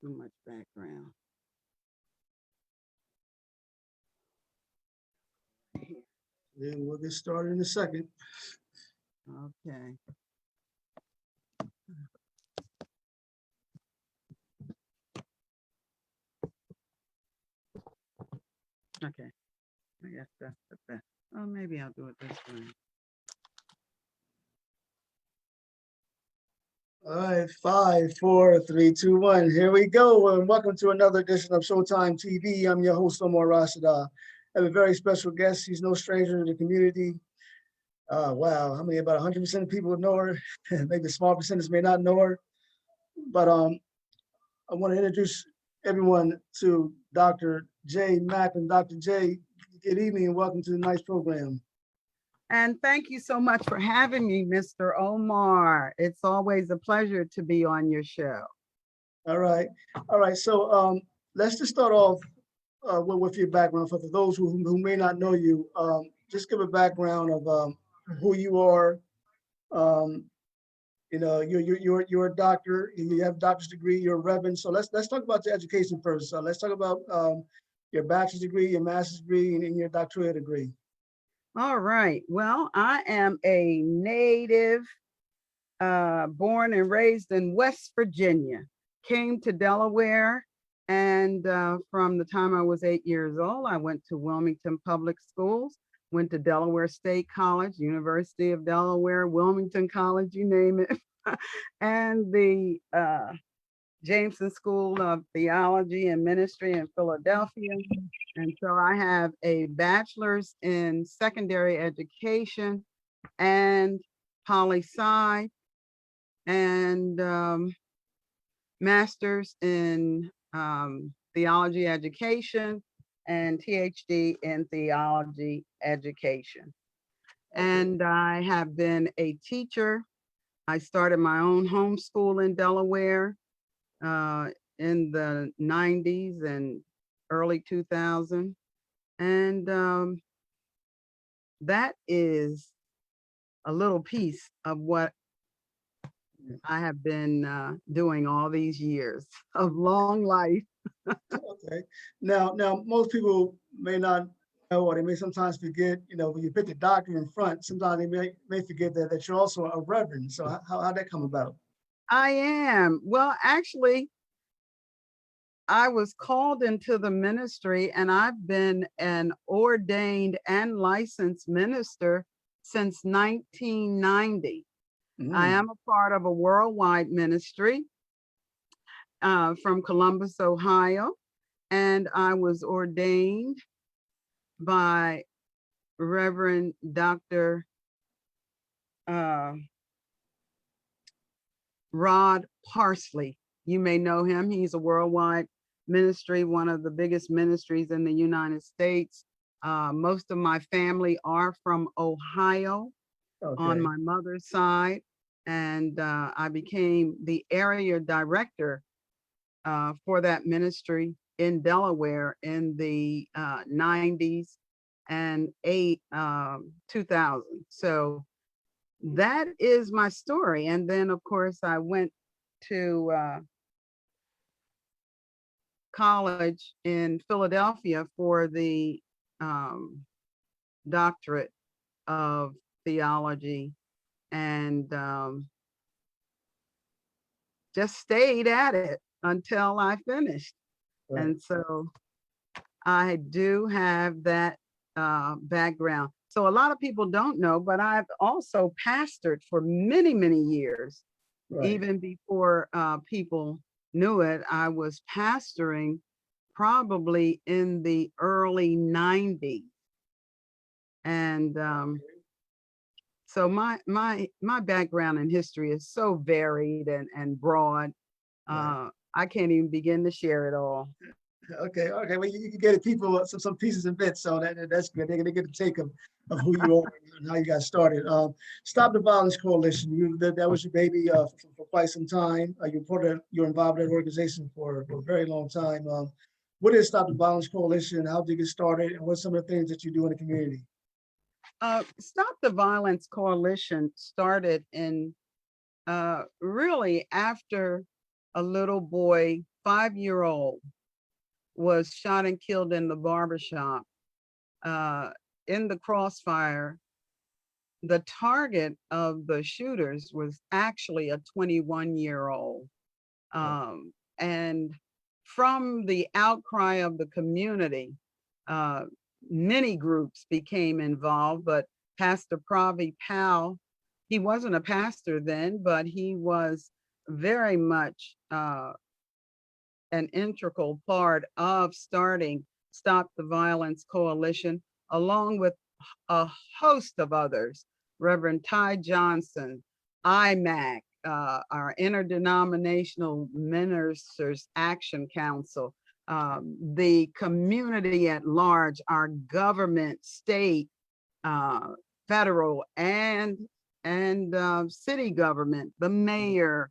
Too much background. Then we'll get started in a second. Okay. Okay. I guess that's the best. Oh, maybe I'll do it this way. All right, 5, 4, 3, 2, 1. Here we go. And welcome to another edition of Showtime TV. I'm your host, Omar Rashada. I have a very special guest. He's no stranger to the community. Wow, how many? About 100% of people know her. Maybe a small percentage may not know her. But I want to introduce everyone to Dr. J. Macklin. Dr. J, good evening and welcome to the nice program. And thank you so much for having me, Mr. Omar. It's always a pleasure to be on your show. All right. All right. So let's just start off with your background for those who may not know you. Just give a background of who you are. Um, you're a doctor. You have a doctor's degree. You're a reverend. So let's talk about your education first. So let's talk about your bachelor's degree, your master's degree, and your doctorate degree. All right. Well, I am a native, born and raised in West Virginia. Came to Delaware, and from the time I was 8 years old, I went to Wilmington Public Schools, went to Delaware State College, University of Delaware, Wilmington College, you name it, and the Jameson School of Theology and Ministry in Philadelphia. And so I have a bachelor's in secondary education and poli sci and master's in theology education and PhD in theology education. Okay. And I have been a teacher. I started my own homeschool in Delaware uh, in the 90s and early 2000. And that is a little piece of what I have been doing all these years of long life. Okay. Now, most people may not know, or they may sometimes forget. When you put the doctor in front, sometimes they may forget that you're also a reverend. So how'd that come about? I am. Well, actually, I was called into the ministry and I've been an ordained and licensed minister since 1990. I Mm, am a part of a worldwide ministry from Columbus, Ohio, and I was ordained by Reverend Dr. Uh, Rod Parsley. You may know him. He's a worldwide ministry, one of the biggest ministries in the United States. Most of my family are from Ohio on okay. my mother's side, and I became the area director for that ministry in Delaware in the 90s and 2000. So that is my story. And then, of course, I went to college in Philadelphia for the um, doctorate of theology and just stayed at it until I finished. Right. And so I do have that background. So a lot of people don't know, but I've also pastored for many, many years. Right. Even before people knew it, I was pastoring probably in the early 90s. And so my background in history is so varied and broad. Right. I can't even begin to share it all. Okay. Okay. Well, you can get people some pieces and bits, so that's good. They get a take of who you are and how you got started. Stop the Violence Coalition. That was your baby for quite some time. You're involved in that organization for a very long time. What is Stop the Violence Coalition? How did you get started? And what's some of the things that you do in the community? Stop the Violence Coalition started in really after a little boy 5-year-old was shot and killed in the barbershop. In the crossfire, the target of the shooters was actually a 21-year-old. And from the outcry of the community, uh, many groups became involved, but Pastor Pravi Powell, he wasn't a pastor then, but he was very much an integral part of starting Stop the Violence Coalition, along with a host of others, Reverend Ty Johnson, IMAC, our Interdenominational Ministers Action Council, the community at large, our government, state, federal, and city government, the mayor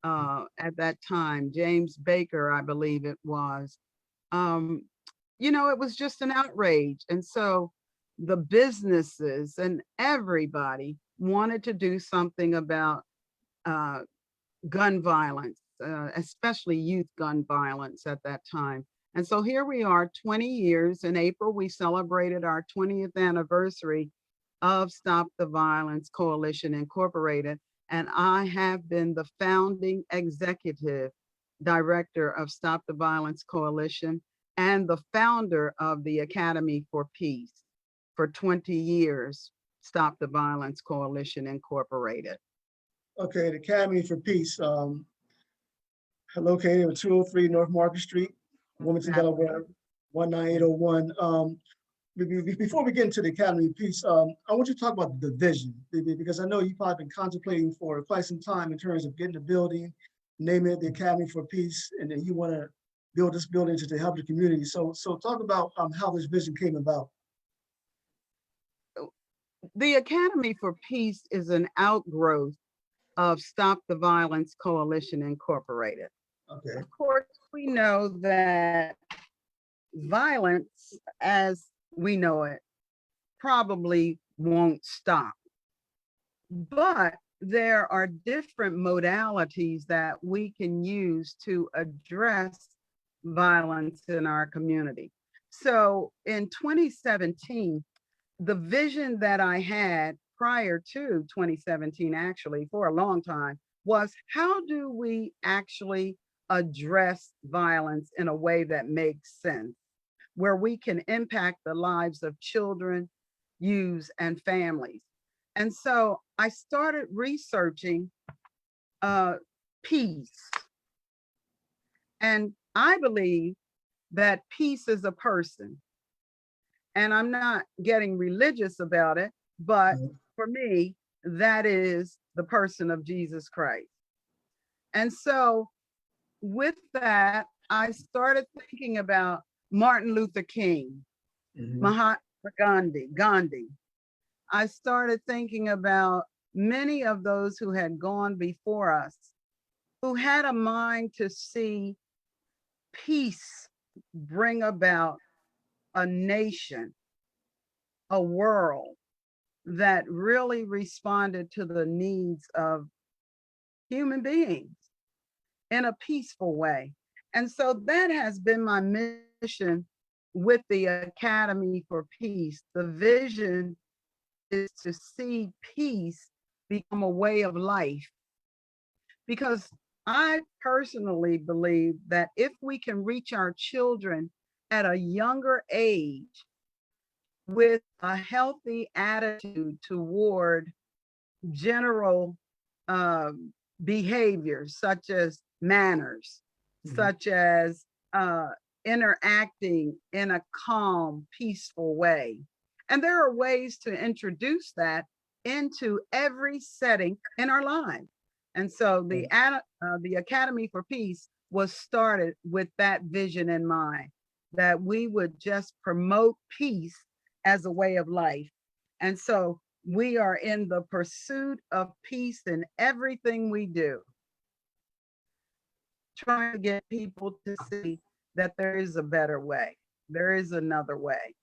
at that time, James Baker, I believe it was. It was just an outrage. And so the businesses and everybody wanted to do something about gun violence, especially youth gun violence at that time. And so here we are, 20 years. In April, we celebrated our 20th anniversary of Stop the Violence Coalition Incorporated. And I have been the founding executive director of Stop the Violence Coalition and the founder of the Academy for Peace for 20 years, Stop the Violence Coalition Incorporated. Okay, the Academy for Peace, located at 203 North Market Street, Wilmington, Delaware, 19801. Before we get into the Academy of Peace, I want you to talk about the vision, because I know you've probably been contemplating for quite some time in terms of getting the building, naming it the Academy for Peace, and then you want to build this building to help the community. So talk about how this vision came about. The Academy for Peace is an outgrowth of Stop the Violence Coalition Incorporated. Okay. Of course, we know that violence, as we know it, probably won't stop. But there are different modalities that we can use to address violence in our community. So in 2017, the vision that I had prior to 2017, actually, for a long time, was how do we actually address violence in a way that makes sense, where we can impact the lives of children, youths, and families. And so I started researching peace. And I believe that peace is a person. And I'm not getting religious about it, but for me, that is the person of Jesus Christ. And so with that, I started thinking about Martin Luther King, Mahatma Gandhi. I started thinking about many of those who had gone before us, who had a mind to see peace bring about a nation, a world that really responded to the needs of human beings in a peaceful way. And so that has been my mission with the Academy for Peace. The vision is to see peace become a way of life. Because I personally believe that if we can reach our children at a younger age with a healthy attitude toward general behaviors, such as manners, such as interacting in a calm, peaceful way. And there are ways to introduce that into every setting in our lives. And so the Academy for Peace was started with that vision in mind, that we would just promote peace as a way of life. And so we are in the pursuit of peace in everything we do, trying to get people to see that there is a better way. There is another way.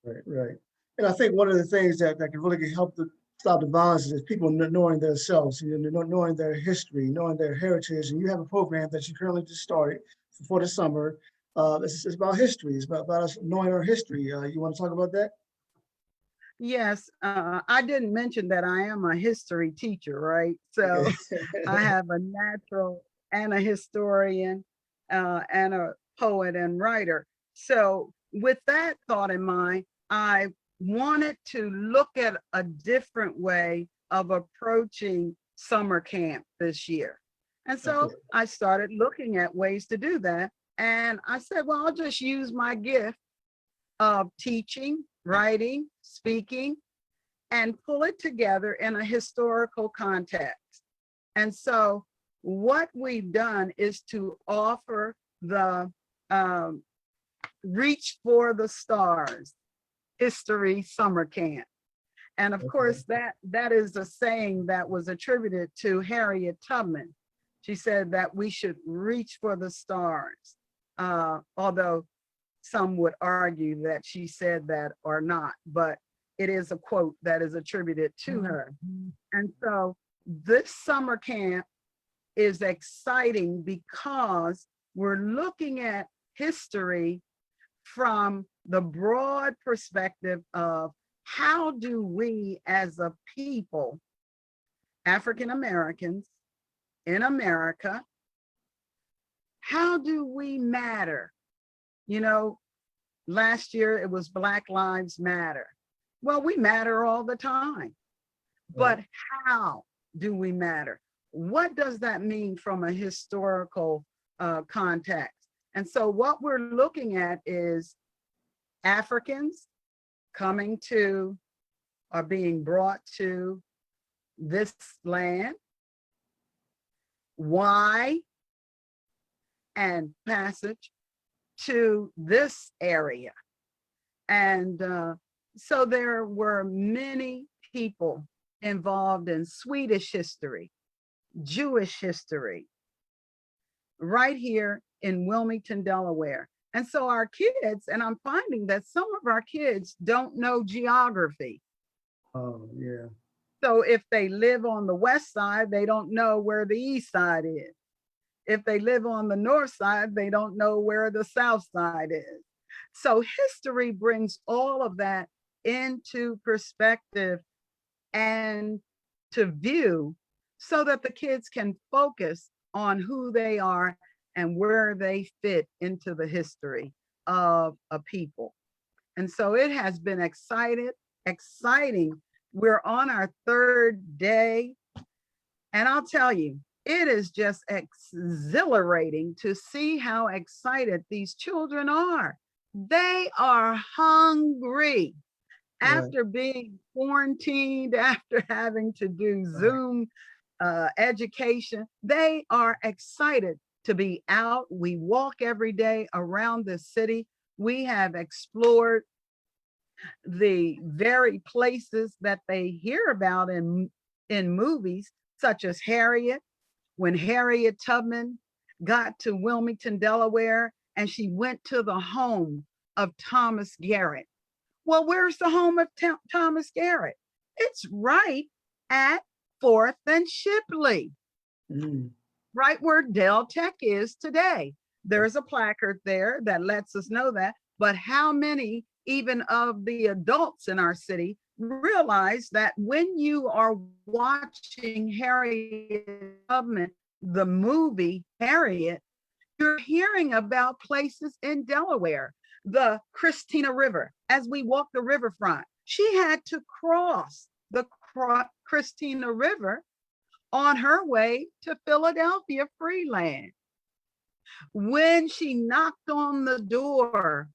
Right. And I think one of the things that can really help to stop the violence is people knowing themselves, knowing their history, knowing their heritage. And you have a program that you currently just started for the summer. It's about history. It's about us knowing our history. You want to talk about that? Yes, I didn't mention that I am a history teacher, right? Okay. So I have a natural and a historian and a poet and writer. So with that thought in mind, I wanted to look at a different way of approaching summer camp this year. And Okay. so I started looking at ways to do that. And I said, well, I'll just use my gift of teaching, writing, speaking, and pull it together in a historical context. And so what we've done is to offer the um, Reach for the Stars History Summer Camp. And of Okay. course, that is a saying that was attributed to Harriet Tubman. She said that we should reach for the stars, although some would argue that she said that or not, but it is a quote that is attributed to her. And so this summer camp is exciting because we're looking at history from the broad perspective of how do we as a people, African Americans in America, how do we matter? You know, last year it was Black Lives Matter. Well, we matter all the time, but Right. how do we matter? What does that mean from a historical context? And so what we're looking at is Africans coming to or being brought to this land, why, and passage to this area. And so there were many people involved in Swedish history, Jewish history, right here in Wilmington, Delaware. And so our kids, and I'm finding that some of our kids don't know geography. Oh, yeah. So if they live on the west side, they don't know where the east side is. If they live on the north side, they don't know where the south side is. So history brings all of that into perspective and to view so that the kids can focus on who they are and where they fit into the history of a people. And so it has been exciting. We're on our third day. And I'll tell you, it is just exhilarating to see how excited these children are. They are hungry Right. after being quarantined, after having to do Right. Zoom education. They are excited to be out. We walk every day around the city. We have explored the very places that they hear about in movies, such as Harriet, when Harriet Tubman got to Wilmington, Delaware, and she went to the home of Thomas Garrett. Well, where's the home of Thomas Garrett? It's right at 4th and Shipley, Mm. right where Dell Tech is today. There's a placard there that lets us know that. But how many, even of the adults in our city, realize that when you are watching Harriet Tubman, the movie Harriet, you're hearing about places in Delaware, the Christina River. As we walk the riverfront, she had to cross the Christina River on her way to Philadelphia Freeland. When she knocked on the door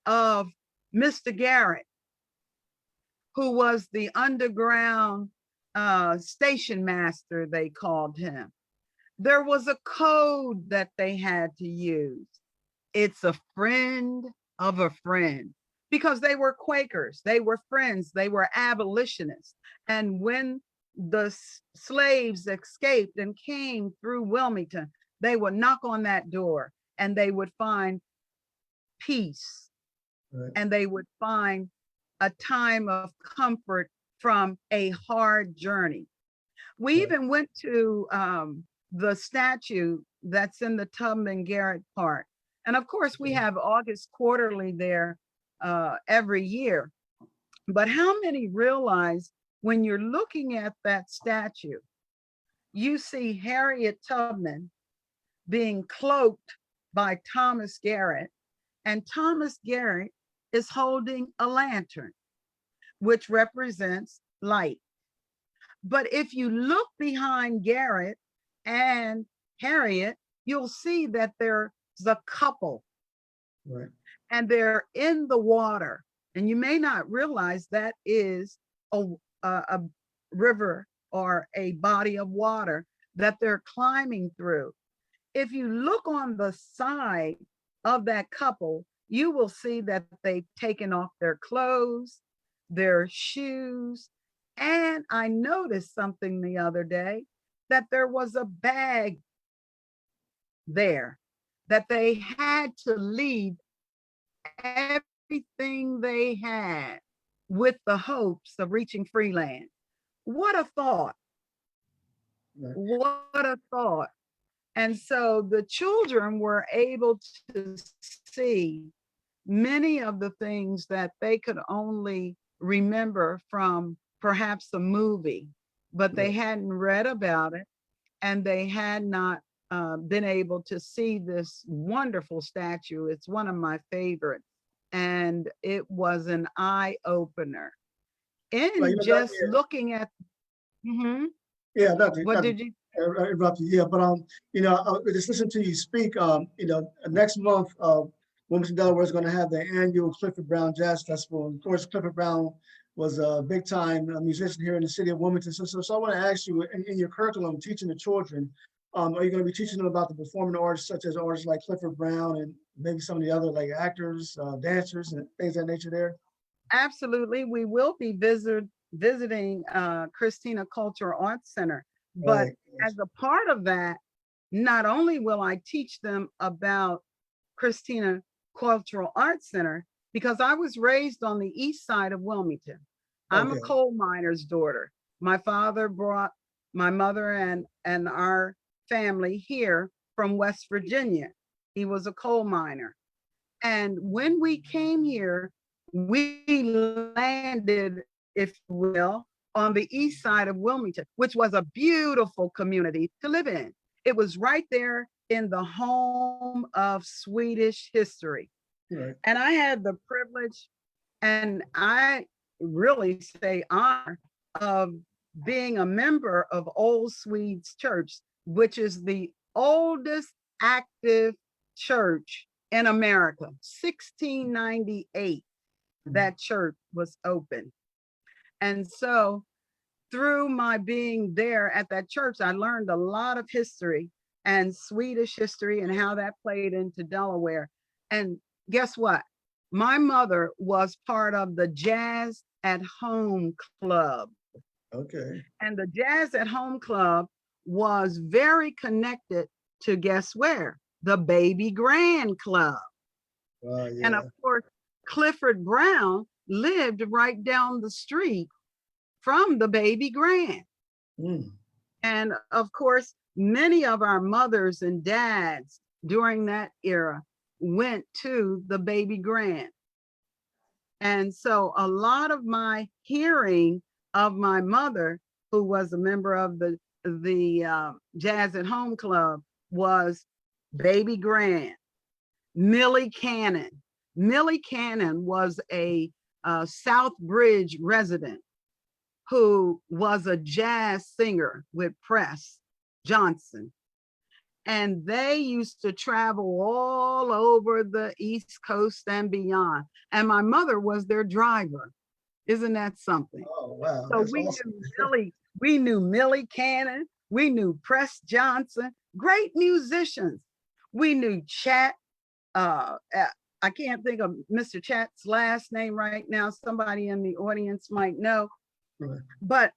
of Mr. Garrett, who was the underground station master, they called him, there was a code that they had to use. It's a friend of a friend, because they were Quakers, they were friends, they were abolitionists. And when the slaves escaped and came through Wilmington, they would knock on that door and they would find peace, Right. and they would find a time of comfort from a hard journey. We Right. even went to the statue that's in the Tubman Garrett Park. And of course, we Okay. have August Quarterly there every year. But how many realize when you're looking at that statue, you see Harriet Tubman being cloaked by Thomas Garrett, and Thomas Garrett is holding a lantern, which represents light. But if you look behind Garrett and Harriet, you'll see that there's a couple Right. and they're in the water. And you may not realize that is a river or a body of water that they're climbing through. If you look on the side of that couple, you will see that they've taken off their clothes, their shoes. And I noticed something the other day that there was a bag there that they had to leave everything they had with the hopes of reaching free land. What a thought. Right. What a thought. And so the children were able to see many of the things that they could only remember from perhaps a movie, but they Right. hadn't read about it and they had not been able to see this wonderful statue. It's one of my favorites. And it was an eye opener. Right. In You know, that, just looking at, mhm. yeah, What did you? interrupt you. Yeah, but just listen to you speak. Next month, Wilmington, Delaware is going to have the annual Clifford Brown Jazz Festival. And of course, Clifford Brown was a big time musician here in the city of Wilmington. So I want to ask you, in your curriculum, teaching the children, are you going to be teaching them about the performing arts, such as artists like Clifford Brown and maybe some of the other like actors, dancers, and things of that nature there? Absolutely. We will be visiting Christina Cultural Arts Center. But Right. as a part of that, not only will I teach them about Christina Cultural Arts Center, because I was raised on the east side of Wilmington. I'm a Okay. coal miner's daughter. My father brought my mother and our family here from West Virginia. He was a coal miner. And when we came here, we landed, if you will, on the east side of Wilmington, which was a beautiful community to live in. It was right there in the home of Swedish history. Right. And I had the privilege, and I really say honor, of being a member of Old Swedes Church, which is the oldest active church in America. 1698, that church was open. And so through my being there at that church, I learned a lot of history and Swedish history and how that played into Delaware. And guess what? My mother was part of the Jazz at Home Club. Okay. And the Jazz at Home Club was very connected to, guess where? The Baby Grand Club. And of Yeah. course, Clifford Brown lived right down the street from the Baby Grand. Mm. And of course, many of our mothers and dads during that era went to the Baby Grand. And so a lot of my hearing of my mother, who was a member of the Jazz at Home Club, was Baby Grand, Millie Cannon. Millie Cannon was a South Bridge resident who was a jazz singer with Press Johnson. And they used to travel all over the East Coast and beyond. And my mother was their driver. Isn't that something? Oh, wow. So That's awesome. We knew Millie Cannon, we knew Press Johnson, great musicians. We knew Chat. I can't think of Mr. Chat's last name right now. Somebody in the audience might know. Right. But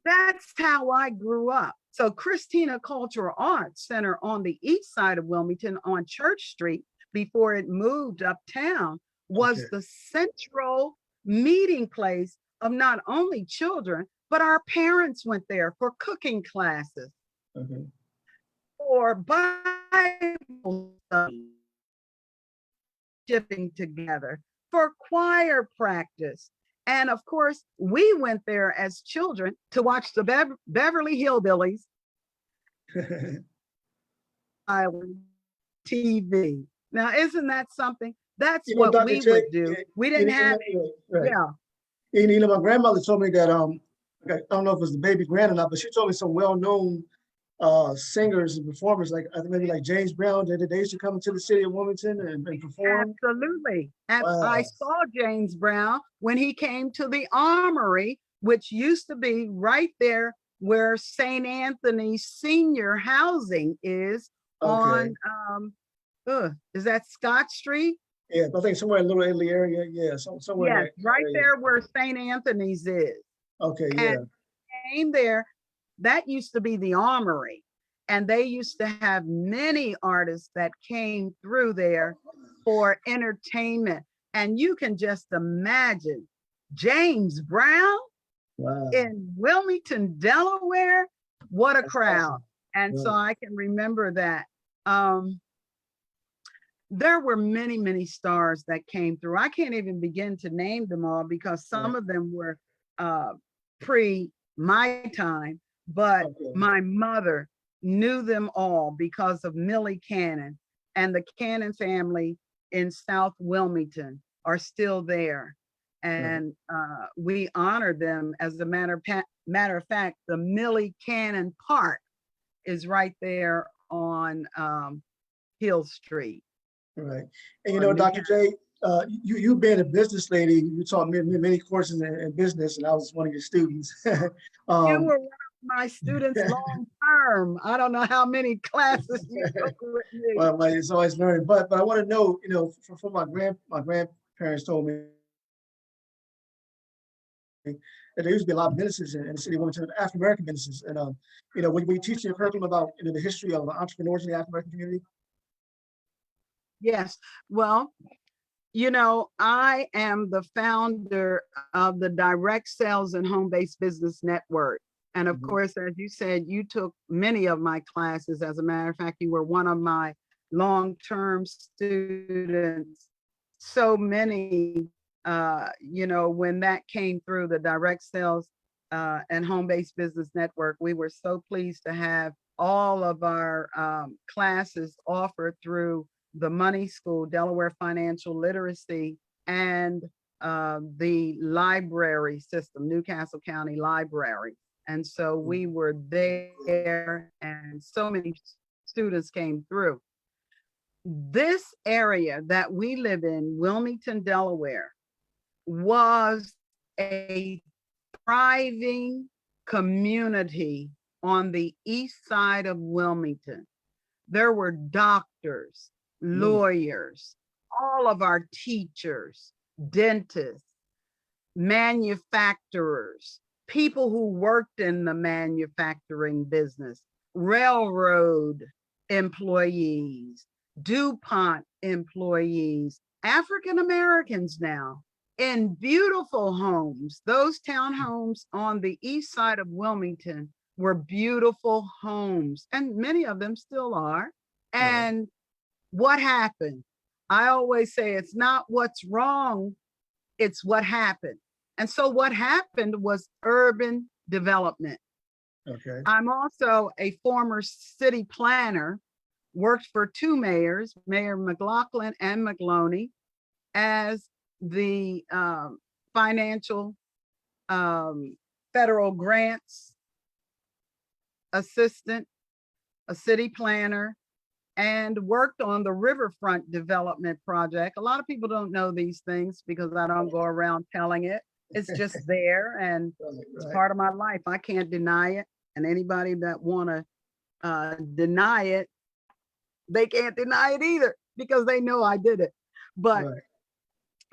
that's how I grew up. So Christina Cultural Arts Center on the east side of Wilmington on Church Street, before it moved uptown, was Okay. the central meeting place of not only children, but our parents went there for cooking classes, Okay. for Bible study, shipping together, for choir practice. And of course, we went there as children to watch the Beverly Hillbillies Island TV. Now, isn't that something? That's You know, what Dr. we J, would do. We you didn't have, know, right. yeah, You know, my grandmother told me that I don't know if it was the baby grand or not, but she told me some well-known singers and performers, like I think maybe like James Brown, they used to come into the city of Wilmington and perform. absolutely. And I Wow. saw James Brown when he came to the Armory, which used to be right there where St. Anthony's senior housing is Okay. on, is that Scott Street? Yeah, I think somewhere in Little Italy area. Yeah, somewhere in Yes, that right area. there where St. Anthony's is. Okay, And yeah. came there, that used to be the Armory. And they used to have many artists that came through there for entertainment. And you can just imagine James Brown Wow. in Wilmington, Delaware. What a That's crowd. awesome. And so Right. I can remember that. There were many, many stars that came through. I can't even begin to name them all because some Right. of them were uh, pre my time, but Okay. my mother knew them all because of Millie Cannon, and the Cannon family in South Wilmington are still there. Right. And we honor them. As a matter of fact, the Millie Cannon Park is right there on Hill Street Right. And you or know, New Dr. J, you being a business lady, you taught me many courses in business, and I was one of your students. You um, were one of my students long term. I don't know how many classes you took with me. well, it's always learning. But I want to know, you know, from my grandparents told me that there used to be a lot of businesses in the city of Wilmington, African American businesses, and you know, when we teach your curriculum about the history of entrepreneurs in the African American community. Yes. Well, I am the founder of the Direct Sales and Home Based Business Network. And of Mhm. course, as you said, you took many of my classes. As a matter of fact, you were one of my long-term students. So many, when that came through the Direct Sales and Home Based Business Network, we were so pleased to have all of our classes offered through the Money School, Delaware Financial Literacy, and the library system, Newcastle County Library. And so we were there, and so many students came through. This area that we live in, Wilmington, Delaware, was a thriving community on the east side of Wilmington. There were doctors, Mm, lawyers, all of our teachers, dentists, manufacturers, people who worked in the manufacturing business, railroad employees, DuPont employees, African Americans now in beautiful homes. Those townhomes on the east side of Wilmington were beautiful homes, and many of them still are. right. And what happened? I always say it's not what's wrong, it's what happened. And so what happened was urban development. Okay. I'm also a former city planner, worked for two mayors, Mayor McLaughlin and McLoney, as the financial federal grants assistant, a city planner, and worked on the riverfront development project. A lot of people don't know these things because I don't go around telling it. It's just there and Right. it's Right. part of my life. I can't deny it. And anybody that want to deny it, they can't deny it either because they know I did it. But Right.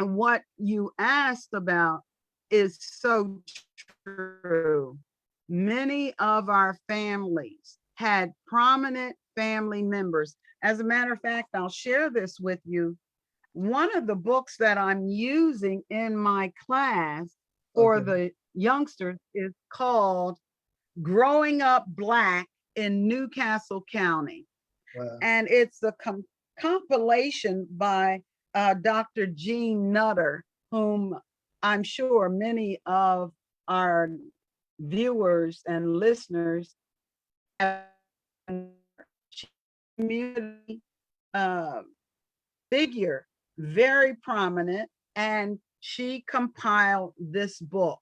what you asked about is so true. Many of our families had prominent family members. As a matter of fact, I'll share this with you. One of the books that I'm using in my class for Okay. the youngsters is called Growing Up Black in Newcastle County. Wow. And it's a compilation by Dr. Jean Nutter, whom I'm sure many of our viewers and listeners have. Community uh, figure, very prominent, and she compiled this book.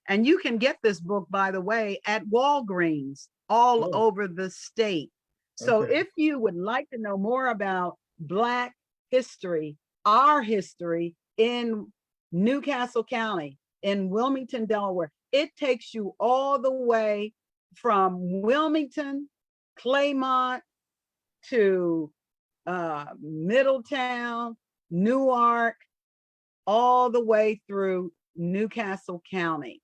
And you can get this book, by the way, at Walgreens all Oh, over the state. So okay. if you would like to know more about Black history, our history in Newcastle County, in Wilmington, Delaware, it takes you all the way from Wilmington, Claymont to Middletown, Newark, all the way through Newcastle County,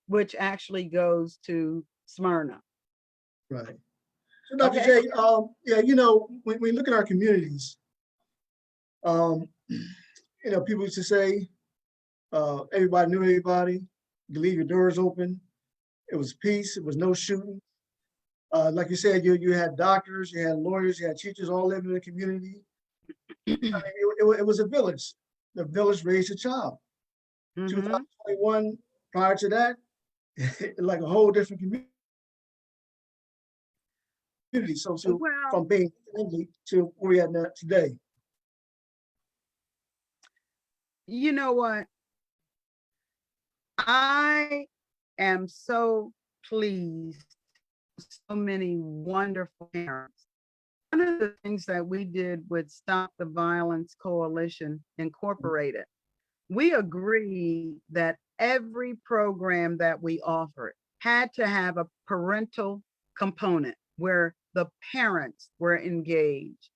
which actually goes to Smyrna. Right. So Dr. Okay. J, yeah, when we look at our communities, um, people used to say, everybody knew everybody, you leave your doors open. It was peace, it was no shooting. Like you said, you had doctors, you had lawyers, you had teachers all living in the community. I mean, it was a village. The village raised a child. Mm-hmm. 2021, prior to that, like a whole different community. So Well, from being family to where we are now today. you know what? I am so pleased. So many wonderful parents. One of the things that we did with Stop the Violence Coalition Incorporated, we agreed that every program that we offered had to have a parental component where the parents were engaged.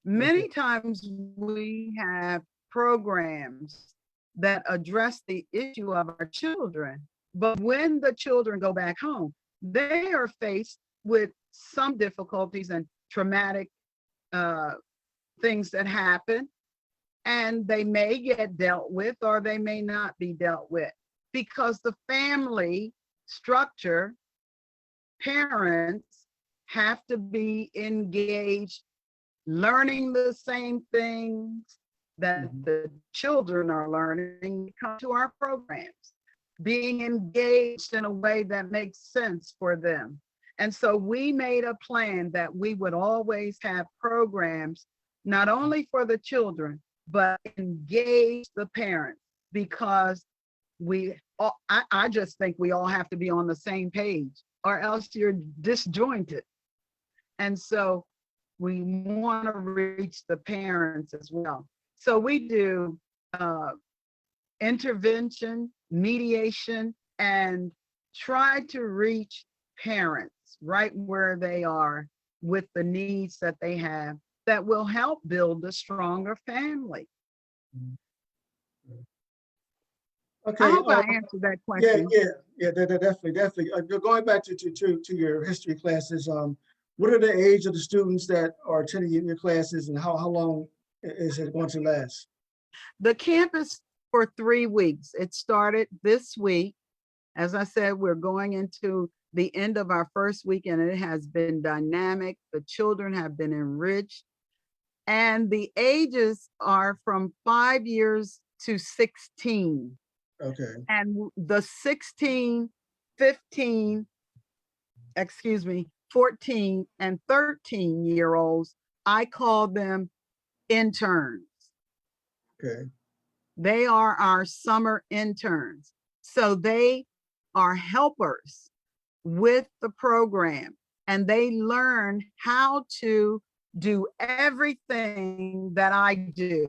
Okay. Many times we have programs that address the issue of our children, but when the children go back home, they are faced with some difficulties and traumatic uh, things that happen, and they may get dealt with or they may not be dealt with because the family structure, parents have to be engaged, learning the same things that Mhm. the children are learning, come to our programs, being engaged in a way that makes sense for them. And so we made a plan that we would always have programs, not only for the children, but engage the parents, because I just think we all have to be on the same page or else you're disjointed. And so we want to reach the parents as well. So we do uh, intervention, mediation, and try to reach parents right where they are with the needs that they have that will help build a stronger family. I Okay. hope I answered that Yeah, question. yeah, yeah. Definitely. Going back to your history classes, what are the age of the students that are attending your classes, and how long is it going to last? The campus for 3 weeks. It started this week. As I said, we're going into the end of our first week and it has been dynamic. The children have been enriched and the ages are from 5 years to 16. Okay. And the 16, 15, 14 and 13-year-olds, I call them interns. Okay. They are our summer interns. So they are helpers with the program and they learn how to do everything that I do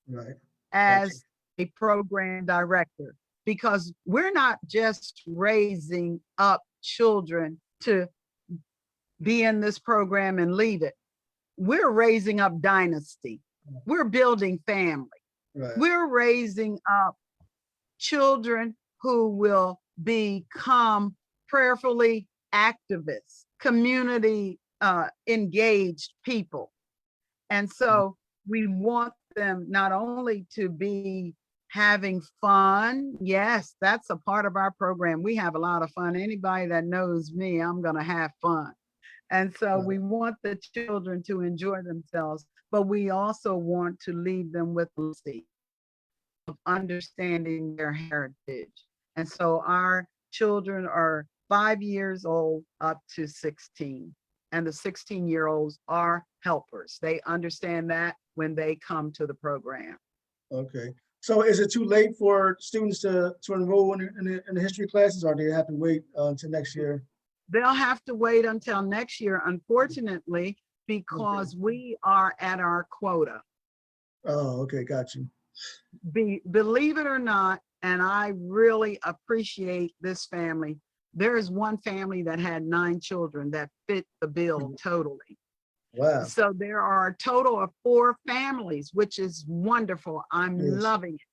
Right. Okay. as a program director, because we're not just raising up children to be in this program and leave it. We're raising up dynasty. We're building family. Right. We're raising up children who will become prayerfully activists, community engaged people. And so we want them not only to be having fun. Yes, that's a part of our program. We have a lot of fun. Anybody that knows me, I'm going to have fun. And so Right. we want the children to enjoy themselves, but we also want to leave them with legacy of understanding their heritage. And so our children are 5 years old up to 16. And the 16-year-olds are helpers. They understand that when they come to the program. Okay. So is it too late for students to enroll in the history classes, or do they have to wait until next year? They'll have to wait until next year, unfortunately, Okay. because we are at our quota. Oh, okay, got you. Believe it or not, and I really appreciate this family. There is one family that had 9 children that fit the bill totally. Wow. So there are a total of 4 families, which is wonderful. I'm Yes. loving it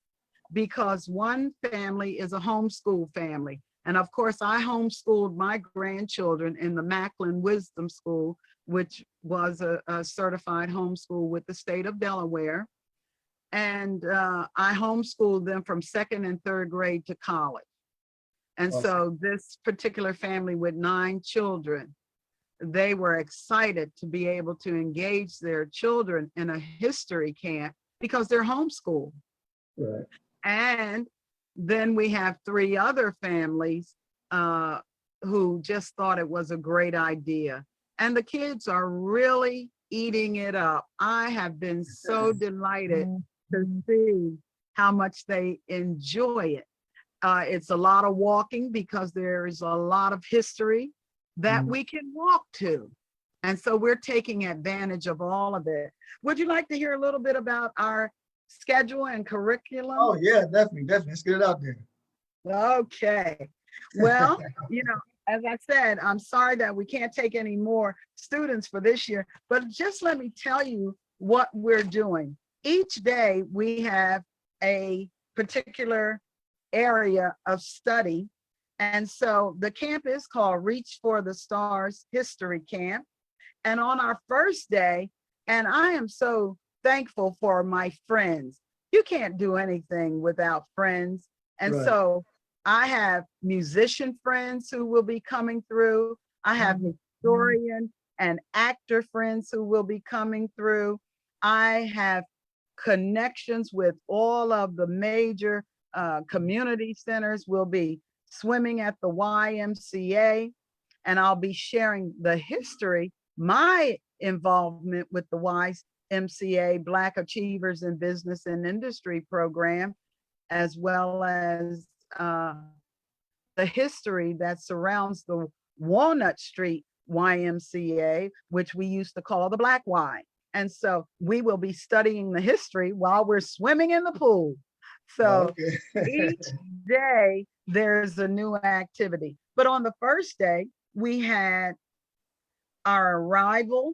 because one family is a homeschool family. And of course, I homeschooled my grandchildren in the Macklin Wisdom School, which was a certified homeschool with the state of Delaware. And I homeschooled them from 2nd and 3rd grade to college. And Awesome. so this particular family with 9 children, they were excited to be able to engage their children in a history camp because they're homeschooled. Right. And then we have 3 other families uh, who just thought it was a great idea. And the kids are really eating it up. I have been so delighted to see how much they enjoy it. It's a lot of walking because there's a lot of history that Mm. we can walk to. And so we're taking advantage of all of it. Would you like to hear a little bit about our schedule and curriculum? Oh yeah, definitely, definitely. Let's get it out there. Okay. Well, as I said, I'm sorry that we can't take any more students for this year, but just let me tell you what we're doing. Each day we have a particular area of study. And so the camp is called Reach for the Stars History Camp. And on our first day, and I am so thankful for my friends. You can't do anything without friends. And Right. so I have musician friends who will be coming through. I have historian and actor friends who will be coming through. I have connections with all of the major community centers. We'll be swimming at the YMCA, and I'll be sharing the history, my involvement with the YMCA Black Achievers in Business and Industry program, as well as the history that surrounds the Walnut Street YMCA, which we used to call the Black Y. And so we will be studying the history while we're swimming in the pool. Oh, So okay. each day there's a new activity. But on the first day, we had our arrival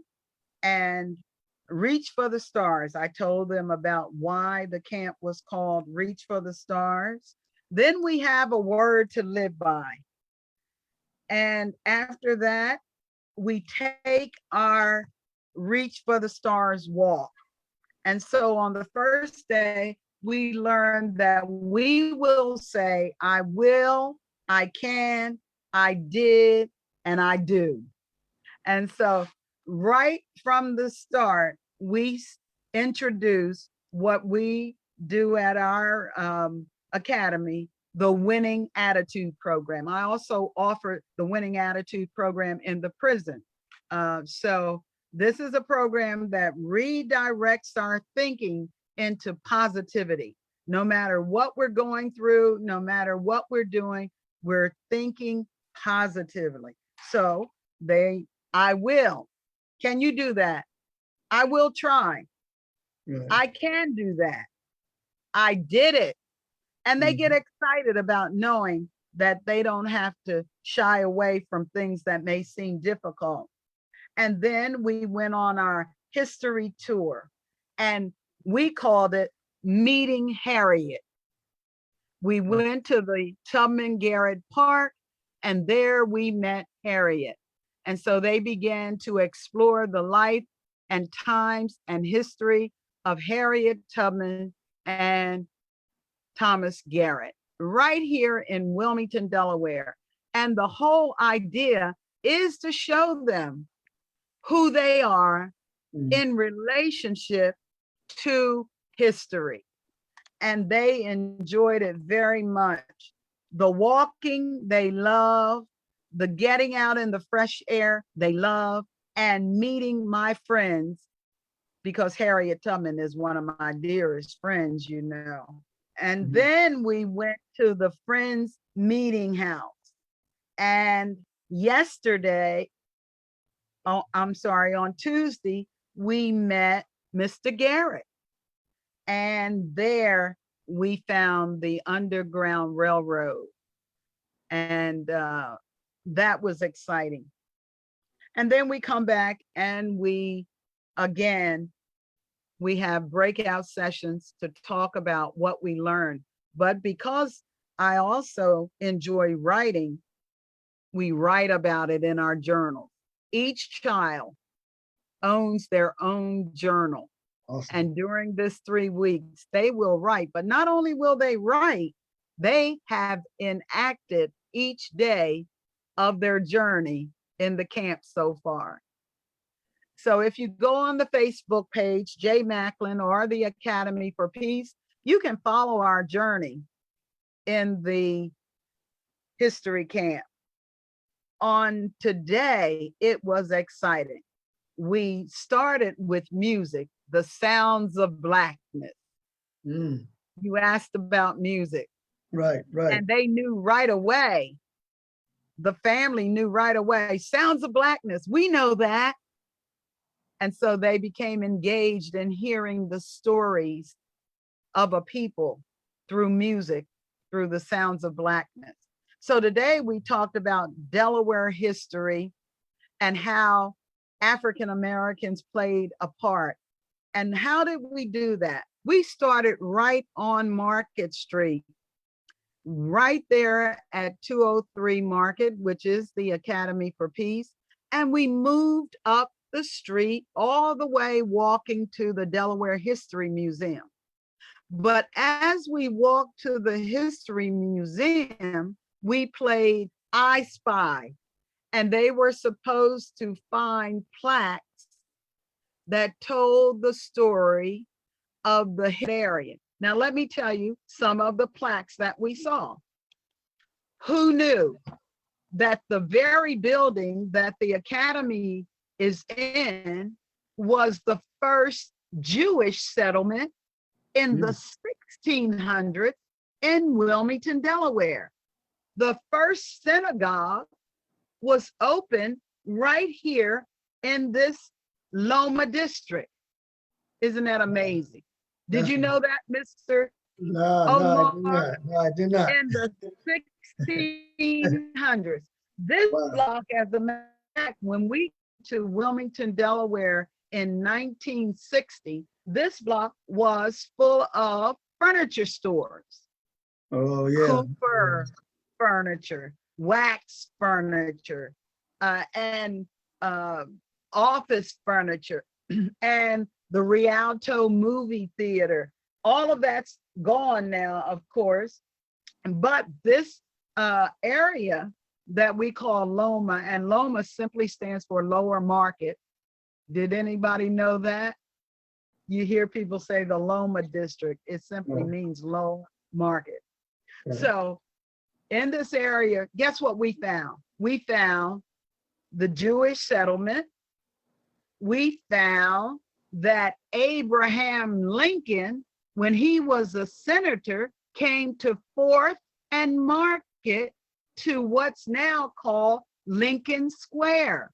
and Reach for the Stars. I told them about why the camp was called Reach for the Stars. Then we have a word to live by. And after that, we take our Reach for the Stars walk. And so on the first day, we learned that we will say, I will, I can, I did, and I do. And so right from the start, we introduce what we do at our academy, the Winning Attitude Program. I also offer the Winning Attitude Program in the prison. So this is a program that redirects our thinking into positivity. No matter what we're going through, no matter what we're doing, we're thinking positively. So I will. Can you do that? I will try. Right. I can do that. I did it. And they get Mhm. excited about knowing that they don't have to shy away from things that may seem difficult. And then we went on our history tour and we called it Meeting Harriet. We went to the Tubman Garrett Park and there we met Harriet. And so they began to explore the life and times and history of Harriet Tubman and Thomas Garrett, right here in Wilmington, Delaware. And the whole idea is to show them who they are in relationship to history. And they enjoyed it very much. The walking, they love. The getting out in the fresh air, they love. And meeting my friends, because Harriet Tubman is one of my dearest friends, you know. And then we went to the Friends Meeting House. And yesterday, oh, I'm sorry, on Tuesday, we met Mr. Garrett. And there we found the Underground Railroad. And that was exciting. And then we come back and we have breakout sessions to talk about what we learned. But because I also enjoy writing, we write about it in our journal. Each child owns their own journal. Awesome. And during this 3 weeks, they will write. But not only will they write, they have enacted each day of their journey in the camp so far. So if you go on the Facebook page, J. Macklin or the Academy for Peace, you can follow our journey in the history camp. On today, it was exciting. We started with music, the sounds of Blackness. You asked about music. Right. And they knew right away. The family knew right away, sounds of Blackness, we know that. And so they became engaged in hearing the stories of a people through music, through the sounds of Blackness. So today we talked about Delaware history and how African Americans played a part. And how did we do that? We started right on Market Street, right there at 203 Market, which is the Academy for Peace. And we moved up the street all the way walking to the Delaware History Museum. But as we walked to the History Museum, we played I Spy, and they were supposed to find plaques that told the story of the area. Now, let me tell you some of the plaques that we saw. Who knew that the very building that the Academy is in was the first Jewish settlement in the 1600s in Wilmington, Delaware? The first synagogue was opened right here in this Loma district. Isn't that amazing? Did you know that, Mr. No, I did not. In the 1600s. This block, as a matter of fact, when we to Wilmington, Delaware in 1960, this block was full of furniture stores. Oh, yeah. Cooper furniture, wax furniture, and office furniture, and the Rialto movie theater. All of that's gone now, of course. But this area that we call Loma, and Loma simply stands for Lower Market. Did anybody know that? You hear people say the Loma district. It simply means low market. So in this area, guess what we found? We found the Jewish settlement. We found that Abraham Lincoln, when he was a senator, came to 4th and Market to what's now called Lincoln Square.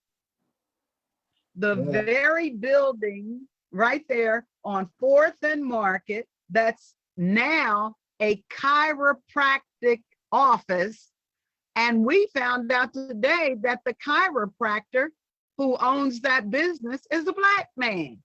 The very building right there on 4th and Market, that's now a chiropractic office. And we found out today that the chiropractor who owns that business is a Black man.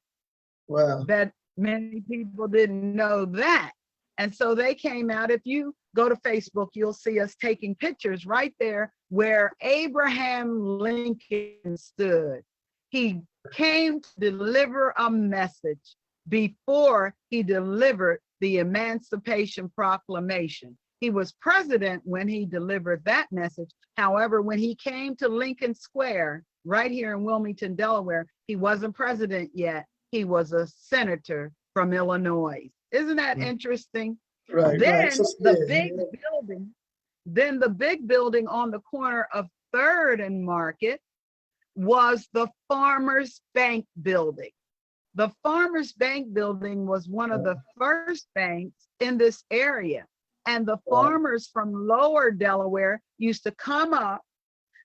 Wow. That many people didn't know that. And so they came out. If you go to Facebook, you'll see us taking pictures right there where Abraham Lincoln stood. He came to deliver a message before he delivered the Emancipation Proclamation. He was president when he delivered that message. However, when he came to Lincoln Square, right here in Wilmington, Delaware, he wasn't president yet. He was a senator from Illinois. Isn't that interesting? Right, right. So, Then yeah, the big building, then the big building on the corner of 3rd and Market was the Farmers Bank building. The Farmers Bank building was one of the first banks in this area. And the farmers from lower Delaware used to come up,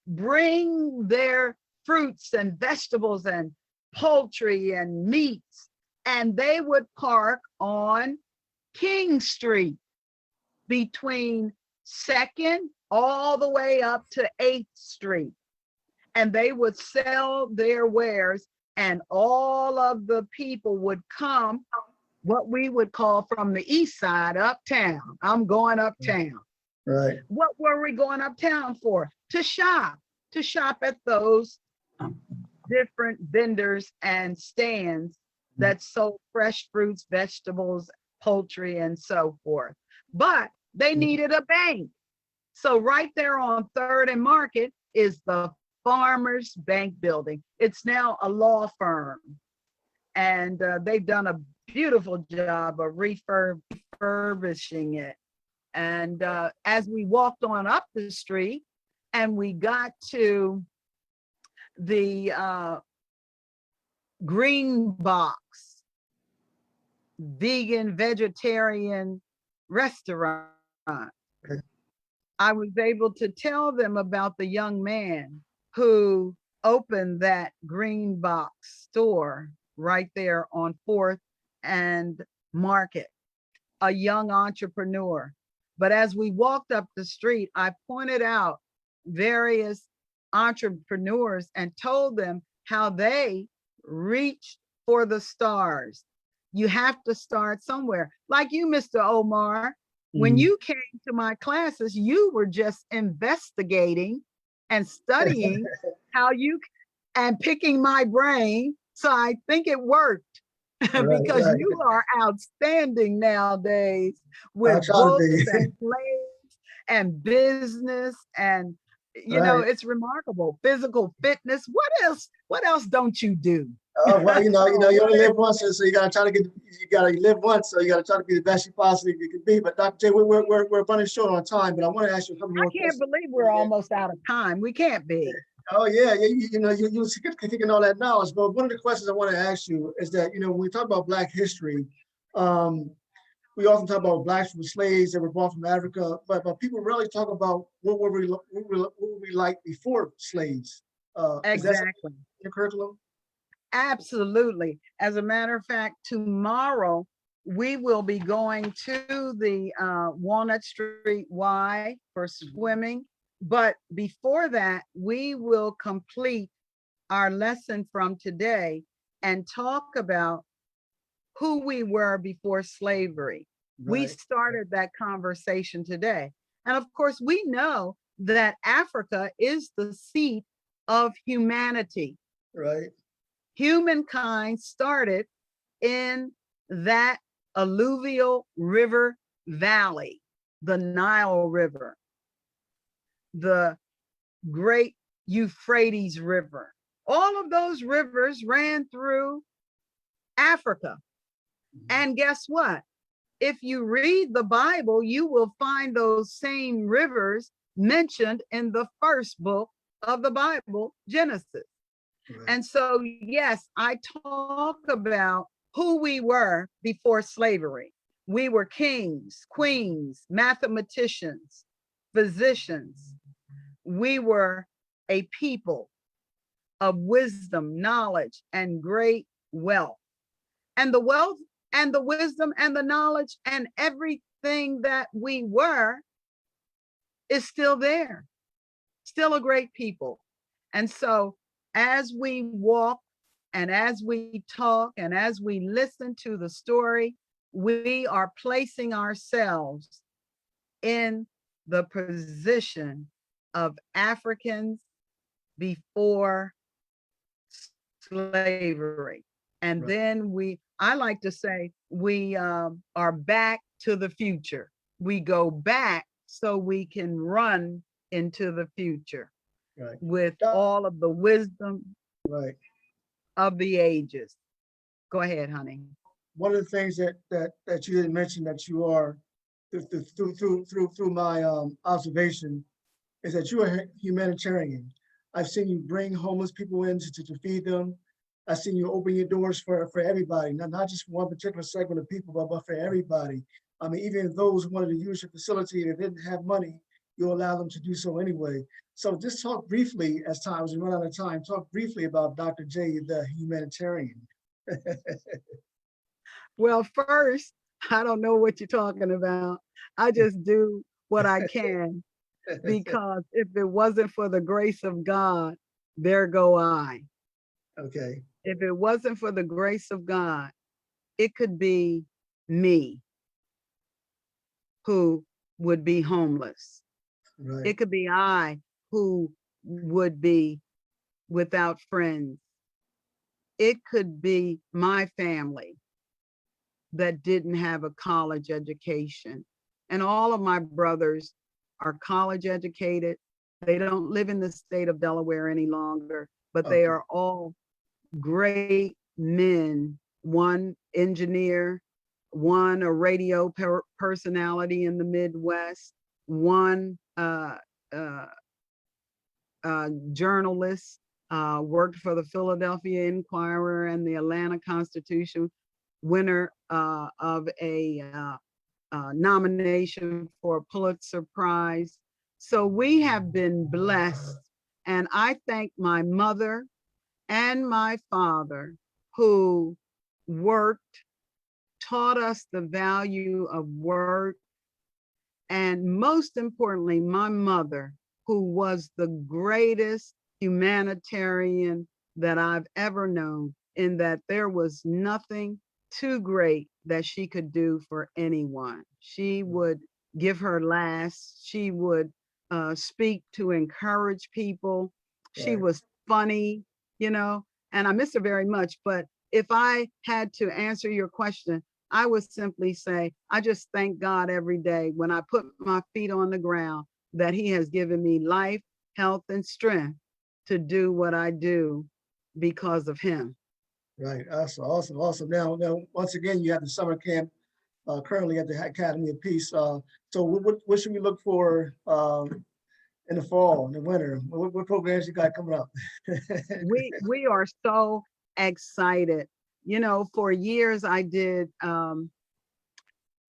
bring their fruits and vegetables and poultry and meats, and they would park on King Street between 2nd all the way up to 8th Street. And they would sell their wares, and all of the people would come, what we would call from the east side, uptown. I'm going uptown. right. What were we going uptown for? To shop at those different vendors and stands that sold fresh fruits, vegetables, poultry, and so forth. But they needed a bank. So right there on 3rd and Market is the Farmers Bank building. It's now a law firm, and they've done a beautiful job of refurbishing it. And as we walked on up the street and we got to the Green Box vegan vegetarian restaurant, I was able to tell them about the young man who opened that Green Box store right there on 4th and Market, a young entrepreneur. But as we walked up the street, I pointed out various entrepreneurs and told them how they reached for the stars. You have to start somewhere. Like you, Mr. Omar, when you came to my classes, you were just investigating and studying how you, and picking my brain. So I think it worked. Because you are outstanding nowadays with books and plays and business, and you know, it's remarkable. Physical fitness. What else don't you do? Well, you only live once, so you gotta try to live once, so you gotta try to be the best you possibly can be. But Dr. J, we're running short on time, but I want to ask you a couple more questions. I can't believe we're almost out of time. We can't be. Oh yeah, you taking all that knowledge. But one of the questions I want to ask you is that, when we talk about Black history, we often talk about Blacks from slaves that were brought from Africa, but people rarely talk about what were we like before slaves. Exactly. In your curriculum? Absolutely. As a matter of fact, tomorrow we will be going to the Walnut Street Y for swimming. But before that, we will complete our lesson from today and talk about who we were before slavery. Right. We started that conversation today. And of course, we know that Africa is the seat of humanity. Right. Humankind started in that alluvial river valley, the Nile River, the great Euphrates River. All of those rivers ran through Africa. And guess what? If you read the Bible, you will find those same rivers mentioned in the first book of the Bible, Genesis. Right. And so, yes, I talk about who we were before slavery. We were kings, queens, mathematicians, physicians. We were a people of wisdom, knowledge, and great wealth. And the wealth and the wisdom and the knowledge and everything that we were is still there, still a great people. And so as we walk and as we talk and as we listen to the story, we are placing ourselves in the position of Africans before slavery. And then I like to say we are back to the future. We go back so we can run into the future Right. with Doc- all of the wisdom Right. of the ages. Go ahead, honey. One of the things that you didn't mention that you are through my observation is that you are a humanitarian. I've seen you bring homeless people in to feed them. I've seen you open your doors for everybody, not just one particular segment of people, but for everybody. I mean, even those who wanted to use your facility and didn't have money, you allow them to do so anyway. So just talk briefly, as time as we run out of time, talk briefly about Dr. J, the humanitarian. Well, first, I don't know what you're talking about. I just do what I can because if it wasn't for the grace of God, there go I. Okay, If it wasn't for the grace of God, it could be me who would be homeless. right, It could be I who would be without friends. It could be my family that didn't have a college education. And all of my brothers are college educated. They don't live in the state of Delaware any longer, but they okay, are all great men. One engineer, one a radio personality in the Midwest, one uh, journalist, worked for the Philadelphia Inquirer and the Atlanta Constitution, winner of a nomination for a Pulitzer Prize. So we have been blessed. And I thank my mother and my father who worked, taught us the value of work, and most importantly, my mother, who was the greatest humanitarian that I've ever known, in that there was nothing too great that she could do for anyone. She would give her last, she would speak to encourage people. She right, was funny, you know, and I miss her very much. But if I had to answer your question, I would simply say, I just thank God every day when I put my feet on the ground that He has given me life, health, and strength to do what I do because of Him. right. Awesome, awesome, awesome. Now, once again, you have the summer camp currently at the Academy of Peace. So what should we look for in the fall, in the winter? What programs you got coming up? We are so excited. You know, for years I did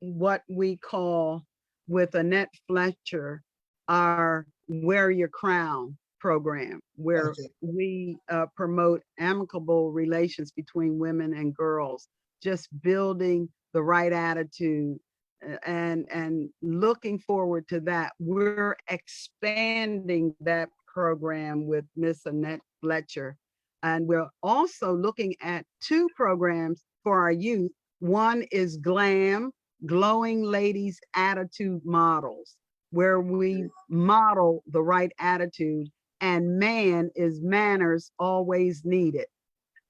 what we call with Annette Fletcher our Wear Your Crown program, where Okay, we promote amicable relations between women and girls, just building the right attitude and looking forward to that. We're expanding that program with Miss Annette Fletcher. And we're also looking at two programs for our youth. One is GLAM, Glowing Ladies Attitude Models, where we model the right attitude, and man is manners always needed,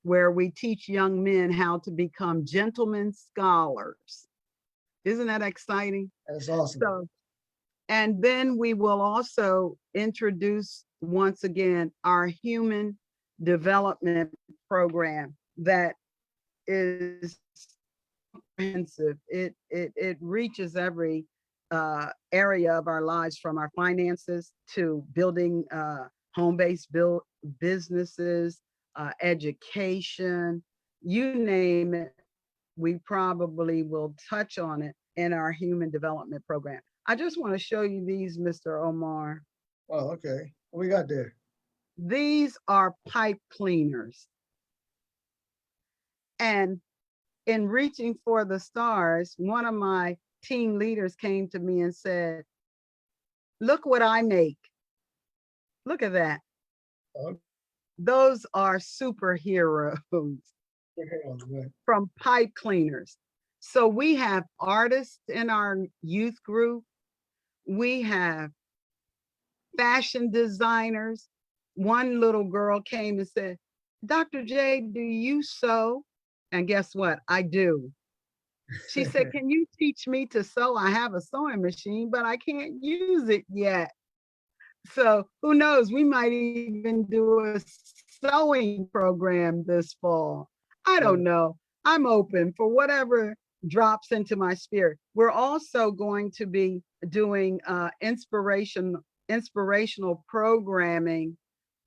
where we teach young men how to become gentlemen scholars. Isn't that exciting? that's awesome. So, and then we will also introduce once again our human development program that is comprehensive. It reaches every area of our lives, from our finances to building home-based build businesses, education, you name it. We probably will touch on it in our human development program. I just want to show you these, Mr. Omar. Oh, okay. What we got there? These are pipe cleaners. And in reaching for the stars, one of my team leaders came to me and said, look what I make. Look at that. Oh, Those are superheroes okay, right. from pipe cleaners. So we have artists in our youth group. We have fashion designers. One little girl came and said, Dr. J, do you sew? And guess what? I do. She said, can you teach me to sew? I have a sewing machine, but I can't use it yet. So who knows? We might even do a sewing program this fall. I don't know. I'm open for whatever drops into my spirit. We're also going to be doing inspirational programming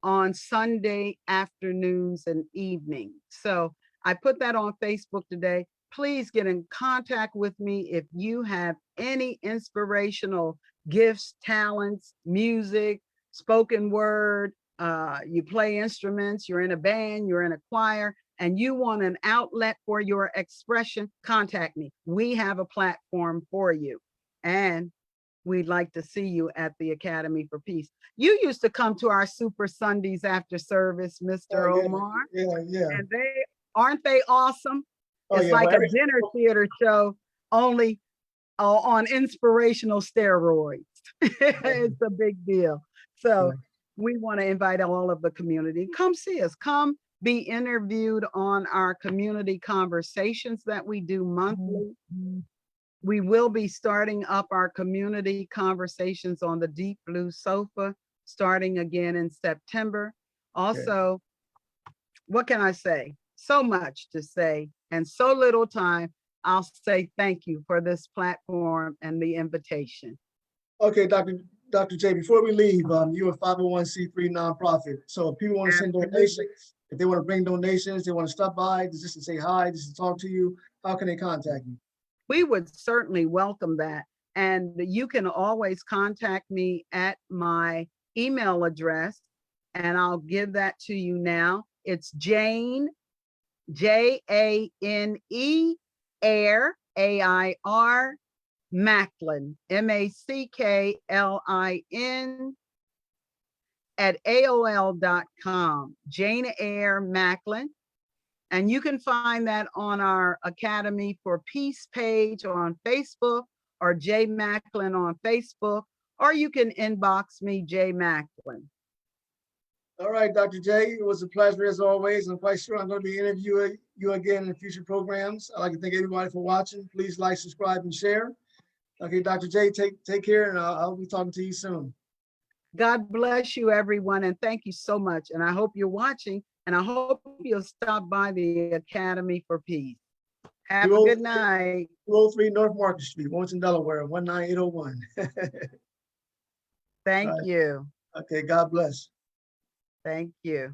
on Sunday afternoons and evenings. So I put that on Facebook today. Please get in contact with me if you have any inspirational gifts, talents, music, spoken word, you play instruments, you're in a band, you're in a choir, and you want an outlet for your expression, contact me. We have a platform for you. And we'd like to see you at the Academy for Peace. You used to come to our Super Sundays after service, Oh, Mr. yeah, Omar, yeah. and they aren't they awesome? Oh, It's yeah. like Well, a dinner theater show, only on inspirational steroids. It's a big deal. So we want to invite all of the community. Come see us. Come be interviewed on our community conversations that we do monthly. We will be starting up our community conversations on the Deep Blue Sofa starting again in September. Also, what can I say? So much to say and so little time. I'll say thank you for this platform and the invitation. Okay, Dr. J, before we leave, you're a 501c3 nonprofit. So if people want to send donations, if they want to bring donations, they want to stop by just to say hi, just to talk to you, how can they contact you? We would certainly welcome that. And you can always contact me at my email address, and I'll give that to you now. It's Jane, Jane, Air, AIR, Macklin, MACKLIN, at AOL.com, Jane Air Macklin. And you can find that on our Academy for Peace page on Facebook, or J Macklin on Facebook, or you can inbox me, J Macklin. All right, Dr. J, it was a pleasure as always. I'm quite sure I'm going to be interviewing you again in future programs. I'd like to thank everybody for watching. Please like, subscribe, and share. Okay, Dr. J, take care, and I'll be talking to you soon. God bless you, everyone, and thank you so much. And I hope you're watching, and I hope you'll stop by the Academy for Peace. Have a good night. 203 North Market Street, Warrenton, Delaware, 19801. Thank you. Okay, God bless. Thank you.